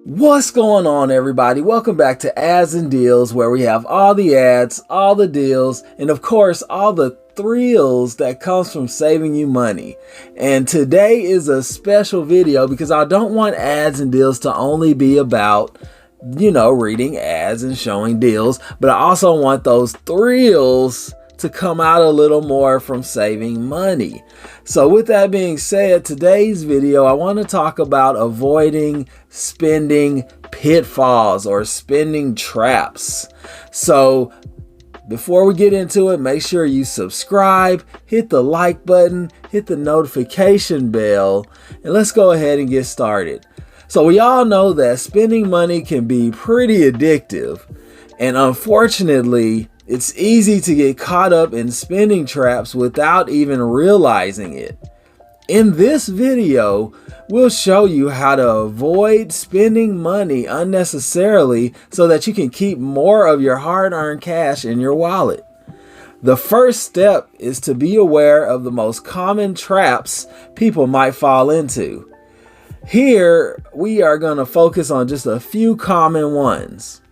What's going on, everybody? Welcome back to Ads and Deals, where we have all the ads, all the deals, and of course, all the thrills that comes from saving you money. And today is a special video because I don't want Ads and Deals to only be about, reading ads and showing deals, but I also want those thrills to come out a little more from saving money. So with that being said, today's video, I want to talk about avoiding spending pitfalls or spending traps. So before we get into it, make sure you subscribe, hit the like button, hit the notification bell, and let's go ahead and get started. So we all know that spending money can be pretty addictive, and unfortunately, it's easy to get caught up in spending traps without even realizing it. In this video, we'll show you how to avoid spending money unnecessarily so that you can keep more of your hard-earned cash in your wallet. The first step is to be aware of the most common traps people might fall into. Here, we are going to focus on just a few common ones.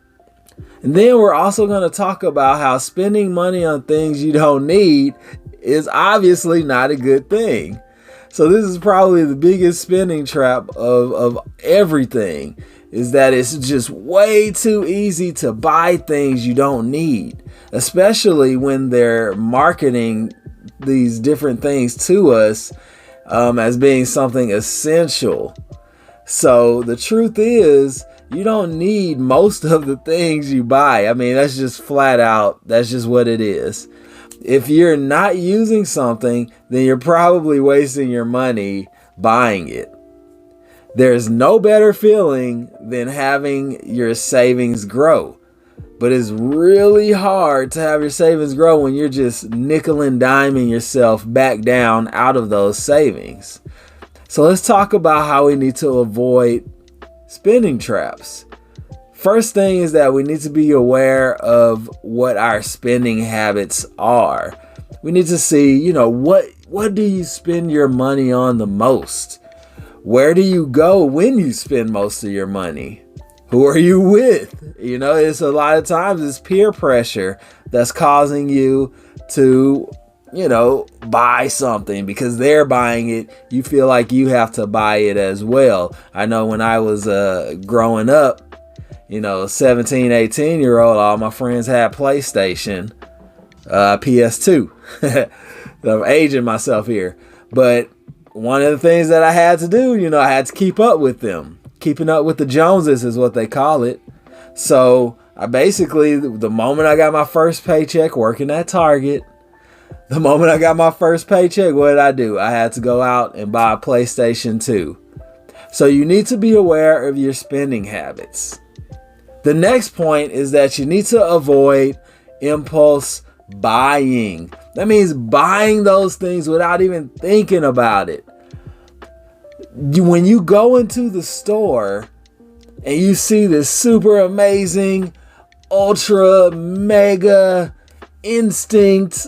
And then we're also going to talk about how spending money on things you don't need is obviously not a good thing. So this is probably the biggest spending trap of everything, is that it's just way too easy to buy things you don't need, especially when they're marketing these different things to us as being something essential. So the truth is, you don't need most of the things you buy. I mean, that's just flat out, that's just what it is. If you're not using something, then you're probably wasting your money buying it. There's no better feeling than having your savings grow. But it's really hard to have your savings grow when you're just nickel and diming yourself back down out of those savings. So let's talk about how we need to avoid spending traps. First thing is that we need to be aware of what our spending habits are. We need to see, what do you spend your money on the most? Where do you go when you spend most of your money? Who are you with? It's a lot of times it's peer pressure that's causing you to, buy something because they're buying it. You feel like you have to buy it as well. I know when I was growing up, 17, 18-year-old, all my friends had PlayStation, PS2. I'm aging myself here. But one of the things that I had to do, I had to keep up with them. Keeping up with the Joneses is what they call it. So I basically, the moment I got my first paycheck working at Target, what did I do? I had to go out and buy a PlayStation 2. So you need to be aware of your spending habits. The next point is that you need to avoid impulse buying. That means buying those things without even thinking about it. When you go into the store and you see this super amazing, ultra, mega, instinct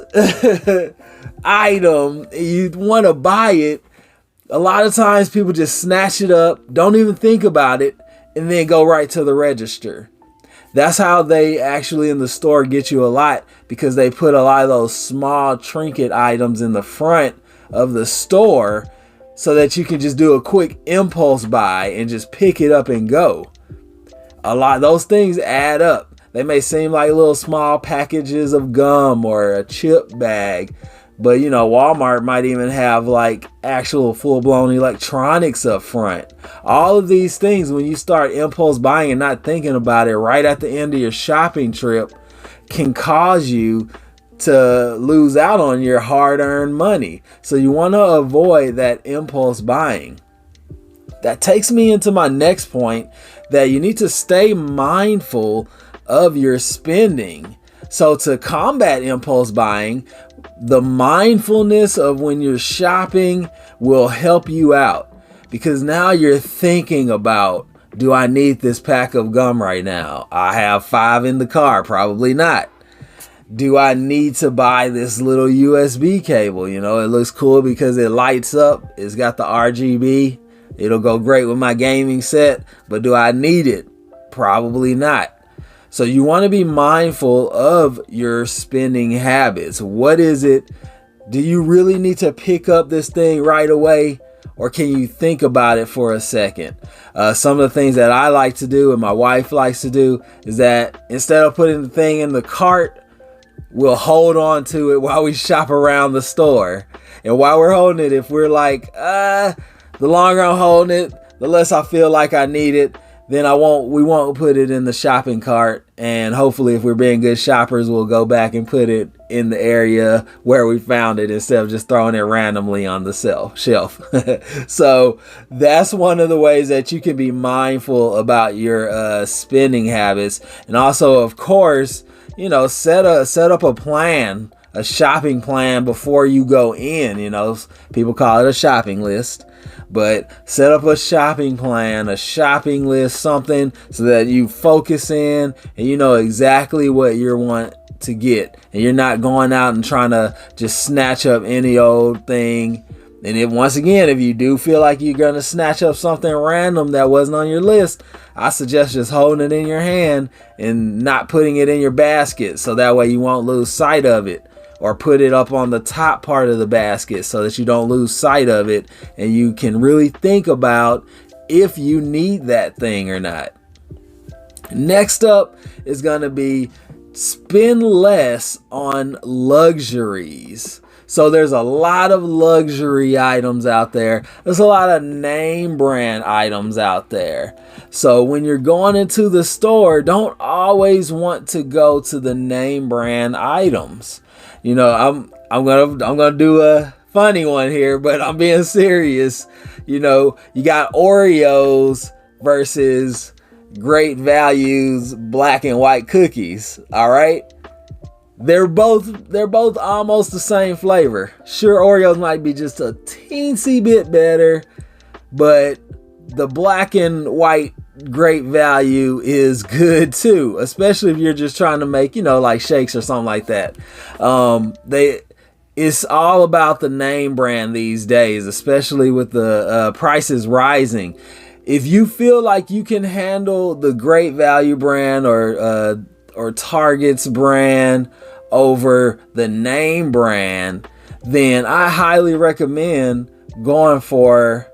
item, you want to buy it, a lot of times people just snatch it up, don't even think about it, and then go right to the register. That's how they actually in the store get you a lot, because they put a lot of those small trinket items in the front of the store so that you can just do a quick impulse buy and just pick it up and go. A lot of those things add up. They may seem like little small packages of gum or a chip bag, but Walmart might even have like actual full-blown electronics up front. All of these things, when you start impulse buying and not thinking about it right at the end of your shopping trip, can cause you to lose out on your hard-earned money. So you want to avoid that impulse buying. That takes me into my next point, that you need to stay mindful of your spending. So to combat impulse buying, the mindfulness of when you're shopping will help you out, because now you're thinking about, do I need this pack of gum right now? I have 5 in the car, probably not. Do I need to buy this little USB cable? It looks cool because it lights up. It's got the RGB It'll go great with my gaming set, but do I need it? Probably not. So you want to be mindful of your spending habits. What is it? Do you really need to pick up this thing right away? Or can you think about it for a second? Some of the things that I like to do and my wife likes to do is that instead of putting the thing in the cart, we'll hold on to it while we shop around the store. And while we're holding it, if we're like, the longer I'm holding it, the less I feel like I need it, then we won't put it in the shopping cart. And hopefully, if we're being good shoppers, we'll go back and put it in the area where we found it instead of just throwing it randomly on the shelf. So that's one of the ways that you can be mindful about your spending habits. And also, of course, set up a plan, a shopping plan before you go in. People call it a shopping list. But set up a shopping plan, a shopping list, something so that you focus in and you know exactly what you want to get. And you're not going out and trying to just snatch up any old thing. And once again, if you do feel like you're going to snatch up something random that wasn't on your list, I suggest just holding it in your hand and not putting it in your basket. So that way you won't lose sight of it. Or put it up on the top part of the basket so that you don't lose sight of it and you can really think about if you need that thing or not. Next up is going to be spend less on luxuries. So there's a lot of luxury items out there. There's a lot of name brand items out there. So when you're going into the store, don't always want to go to the name brand items. I'm gonna do a funny one here, but I'm being serious. You got Oreos versus Great Values black and white cookies. All right, they're both almost the same flavor. Sure, Oreos might be just a teensy bit better, but the black and white Great Value is good too, especially if you're just trying to make like shakes or something like that. It's all about the name brand these days, especially with the prices rising. If you feel like you can handle the Great Value brand or Target's brand over the name brand, then I highly recommend going for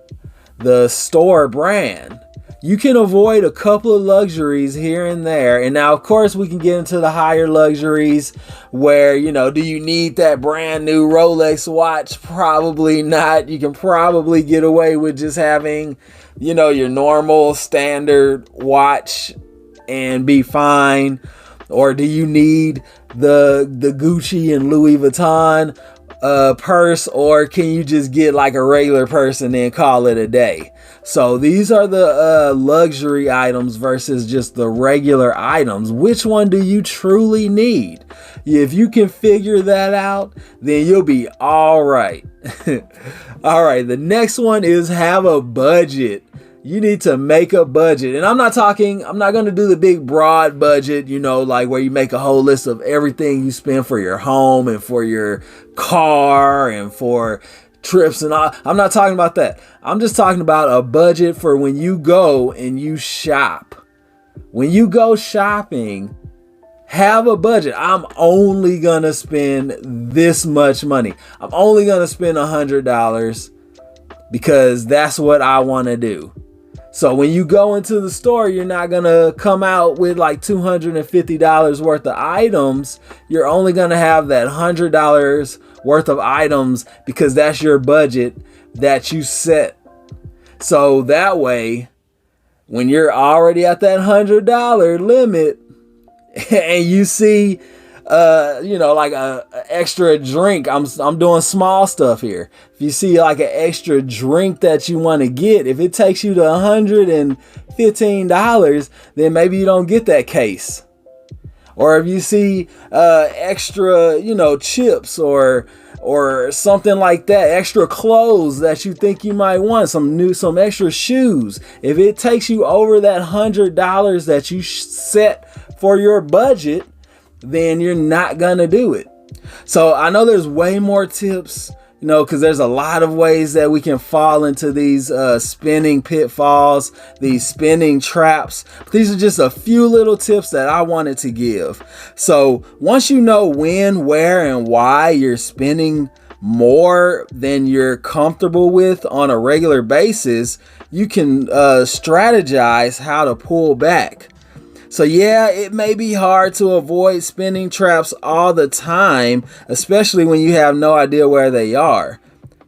the store brand. You can avoid a couple of luxuries here and there. And now, of course, we can get into the higher luxuries where, do you need that brand new Rolex watch? Probably not. You can probably get away with just having, your normal standard watch and be fine. Or do you need the Gucci and Louis Vuitton purse, or can you just get like a regular purse and then call it a day? So these are the luxury items versus just the regular items. Which one do you truly need? If you can figure that out, then you'll be all right. All right, the next one is have a budget. You need to make a budget. And I'm not going to do the big broad budget, like where you make a whole list of everything you spend for your home and for your car and for trips and all. I'm not talking about that. I'm just talking about a budget for when you go and you shop. When you go shopping, have a budget. I'm only going to spend this much money. I'm only going to spend $100 because that's what I want to do. So when you go into the store, you're not going to come out with like $250 worth of items. You're only going to have that $100 worth of items because that's your budget that you set. So that way, when you're already at that $100 limit and you see like a extra drink. I'm doing small stuff here. If you see like an extra drink that you want to get, if it takes you to $115, then maybe you don't get that case. Or if you see extra, chips or something like that, extra clothes that you think you might want, some extra shoes. If it takes you over that $100 that you set for your budget, then you're not gonna do it. So I know there's way more tips because there's a lot of ways that we can fall into these spending pitfalls, these spending traps. These are just a few little tips that I wanted to give. So once you know when, where, and why you're spending more than you're comfortable with on a regular basis, you can strategize how to pull back. So yeah, it may be hard to avoid spending traps all the time, especially when you have no idea where they are.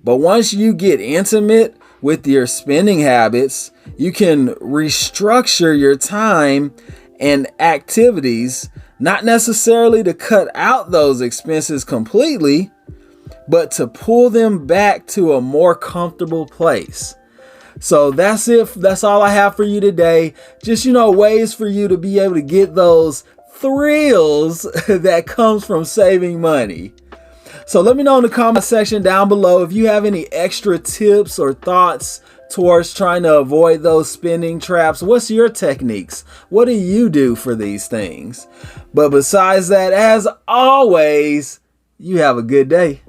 But once you get intimate with your spending habits, you can restructure your time and activities, not necessarily to cut out those expenses completely, but to pull them back to a more comfortable place. So that's it. That's all I have for you today. Just, ways for you to be able to get those thrills that comes from saving money. So let me know in the comment section down below if you have any extra tips or thoughts towards trying to avoid those spending traps. What's your techniques? What do you do for these things? But besides that, as always, you have a good day.